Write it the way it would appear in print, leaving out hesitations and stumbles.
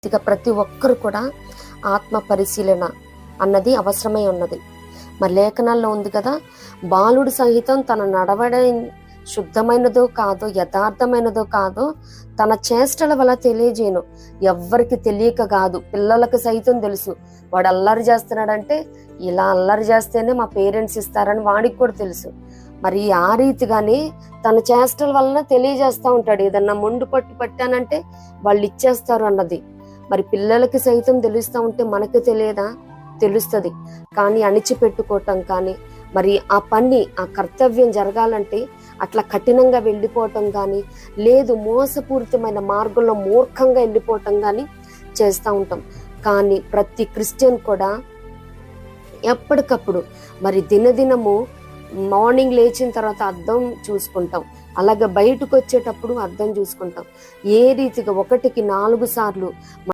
ఇక ప్రతి ఒక్కరు కూడా ఆత్మ పరిశీలన అన్నది అవసరమై ఉన్నది. మరి లేఖనాల్లో ఉంది కదా, బాలుడు సహితం తన నడవడ శుద్ధమైనదో కాదో, యథార్థమైనదో కాదో తన చేష్టల వల్ల తెలియజేయను. ఎవ్వరికి తెలియక కాదు, పిల్లలకు సైతం తెలుసు. వాడు అల్లరి చేస్తున్నాడంటే ఇలా అల్లరి చేస్తేనే మా పేరెంట్స్ ఇస్తారని వాడికి కూడా తెలుసు. మరి ఆ రీతిగానే తన చేష్టల వలన తెలియజేస్తూ ఉంటాడు. ఏదన్నా మొండు పట్టానంటే వాళ్ళు ఇచ్చేస్తారు అన్నది. మరి పిల్లలకి సైతం తెలుస్తూ ఉంటే మనకు తెలియదా? తెలుస్తుంది. కానీ అణిచిపెట్టుకోవటం కానీ, మరి ఆ పని, ఆ కర్తవ్యం జరగాలంటే అట్లా కఠినంగా వెళ్ళిపోవటం కానీ, లేదు మోసపూరితమైన మార్గంలో మూర్ఖంగా వెళ్ళిపోవటం కానీ చేస్తూ ఉంటాం. కానీ ప్రతి క్రిస్టియన్ కూడా ఎప్పటికప్పుడు మరి దినదినము మార్నింగ్ లేచిన తర్వాత అద్దం చూసుకుంటాం, అలాగే బయటకు వచ్చేటప్పుడు అద్దం చూసుకుంటాం. ఏ రీతిగా 1కి 4 సార్లు